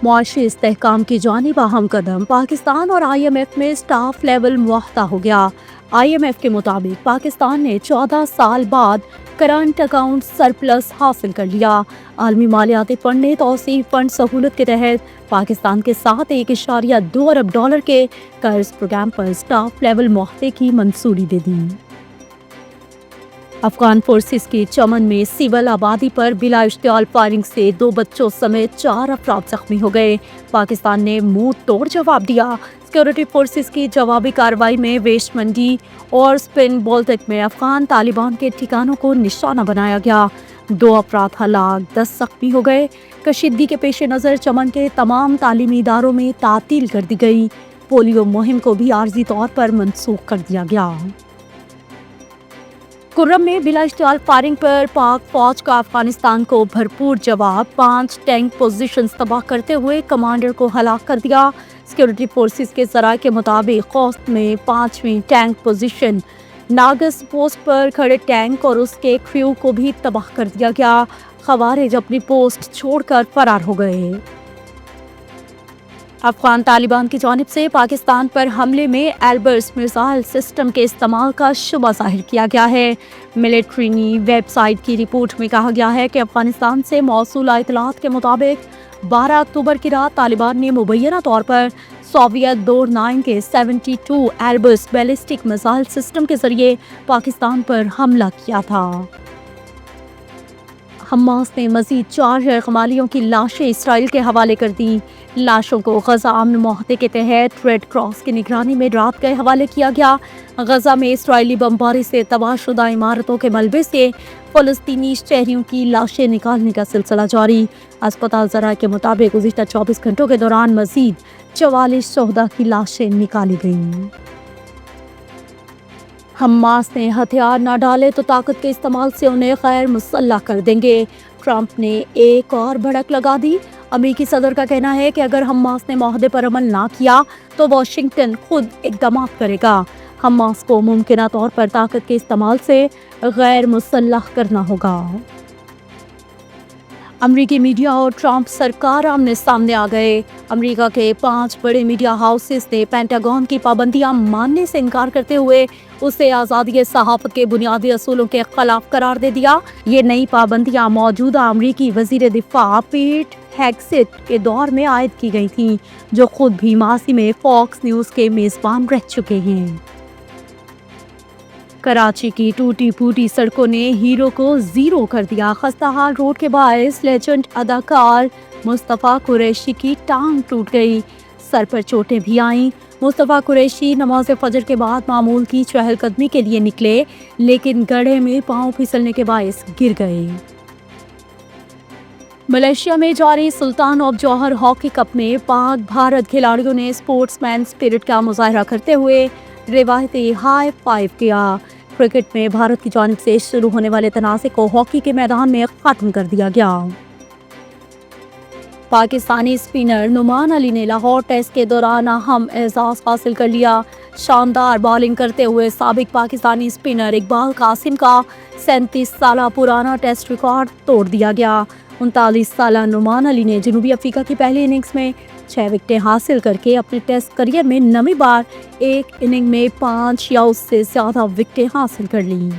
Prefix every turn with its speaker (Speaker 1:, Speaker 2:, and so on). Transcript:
Speaker 1: معاشی استحکام کی جانب اہم قدم، پاکستان اور IMF میں سٹاف لیول معاہدہ ہو گیا۔ IMF کے مطابق پاکستان نے 14 سال بعد کرنٹ اکاؤنٹ سرپلس حاصل کر لیا۔ عالمی مالیاتی فنڈ نے توسیع فنڈ سہولت کے تحت پاکستان کے ساتھ $1.2 ارب کے قرض پروگرام پر سٹاف لیول معاہدے کی منظوری دے دی۔ افغان فورسز کی چمن میں سول آبادی پر بلا اشتعال فائرنگ سے 2 بچوں سمیت 4 افراد زخمی ہو گئے۔ پاکستان نے منہ توڑ جواب دیا۔ سیکورٹی فورسز کی جوابی کارروائی میں ویسٹ منڈی اور سپن بولٹک میں افغان طالبان کے ٹھکانوں کو نشانہ بنایا گیا۔ 2 افراد ہلاک، 10 زخمی ہو گئے۔ کشیدگی کے پیش نظر چمن کے تمام تعلیمی اداروں میں تعطیل کر دی گئی۔ پولیو مہم کو بھی عارضی طور پر منسوخ کر دیا گیا۔ کرم میں بلا اشتعال فائرنگ پر پاک فوج کا افغانستان کو بھرپور جواب، 5 ٹینک پوزیشنز تباہ کرتے ہوئے کمانڈر کو ہلاک کر دیا۔ سیکورٹی فورسز کے ذرائع کے مطابق خوست میں 5ویں ٹینک پوزیشن ناگس پوسٹ پر کھڑے ٹینک اور اس کے کریو کو بھی تباہ کر دیا گیا۔ خوارج اپنی پوسٹ چھوڑ کر فرار ہو گئے۔ افغان طالبان کی جانب سے پاکستان پر حملے میں ایلبرس میزائل سسٹم کے استعمال کا شبہ ظاہر کیا گیا ہے۔ ملٹری ویب سائٹ کی رپورٹ میں کہا گیا ہے کہ افغانستان سے موصولہ اطلاعات کے مطابق 12 اکتوبر کی رات طالبان نے مبینہ طور پر سوویت دور 9 کے 72 ایلبرس بیلسٹک میزائل سسٹم کے ذریعے پاکستان پر حملہ کیا تھا۔ حماس نے مزید 4 غیرقمالیوں کی لاشیں اسرائیل کے حوالے کر دیں۔ لاشوں کو غزہ امن معاہدے کے تحت ریڈ کراس کی نگرانی میں رات کے حوالے کیا گیا۔ غزہ میں اسرائیلی بمباری سے تباہ شدہ عمارتوں کے ملبے سے فلسطینی شہریوں کی لاشیں نکالنے کا سلسلہ جاری۔ اسپتال ذرائع کے مطابق گزشتہ 24 گھنٹوں کے دوران مزید 44 شہداء کی لاشیں نکالی گئیں۔ حماس نے ہتھیار نہ ڈالے تو طاقت کے استعمال سے انہیں غیر مسلح کر دیں گے۔ ٹرمپ نے ایک اور بھڑک لگا دی۔ امریکی صدر کا کہنا ہے کہ اگر حماس نے معاہدے پر عمل نہ کیا تو واشنگٹن خود اقدامات کرے گا۔ حماس کو ممکنہ طور پر طاقت کے استعمال سے غیر مسلح کرنا ہوگا۔ امریکی میڈیا اور ٹرمپ سرکار آمنے سامنے آ گئے۔ امریکہ کے 5 بڑے میڈیا ہاؤسز نے پینٹاگون کی پابندیاں ماننے سے انکار کرتے ہوئے اسے آزادی صحافت کے بنیادی اصولوں کے خلاف قرار دے دیا۔ یہ نئی پابندیاں موجودہ امریکی وزیر دفاع پیٹ ہیگسیٹ کے دور میں عائد کی گئی تھیں، جو خود بھی ماضی میں فاکس نیوز کے میزبان رہ چکے ہیں۔ کراچی کی ٹوٹی پھوٹی سڑکوں نے ہیرو کو زیرو کر دیا۔ خستہ حال روڈ کے باعث لیجنڈ اداکار مصطفیٰ قریشی کی ٹانگ ٹوٹ گئی، سر پر چوٹیں بھی آئیں۔ مصطفیٰ قریشی نماز فجر کے بعد معمول کی چہل قدمی کے لیے نکلے، لیکن گڑھے میں پاؤں پھسلنے کے باعث گر گئے۔ ملیشیا میں جاری سلطان آف جوہر ہاکی کپ میں پاک بھارت کھلاڑیوں نے اسپورٹس مین اسپرٹ کا مظاہرہ کرتے ہوئے روایتی ہائی فائیو کیا۔ کرکٹ میں بھارت کی جانب سے شروع ہونے والے تنازع کو ہاکی کے میدان میں ختم کر دیا گیا۔ پاکستانی اسپنر نعمان علی نے لاہور ٹیسٹ کے دوران اہم اعزاز حاصل کر لیا۔ شاندار بالنگ کرتے ہوئے سابق پاکستانی اسپنر اقبال قاسم کا 37 سالہ پرانا ٹیسٹ ریکارڈ توڑ دیا گیا۔ 39 سالہ نعمان علی نے جنوبی افریقہ کی پہلی اننگز میں 6 وکٹیں حاصل کر کے اپنے ٹیسٹ کیریئر میں نویں بار ایک اننگ میں 5 یا اس سے زیادہ وکٹیں حاصل کر لیں۔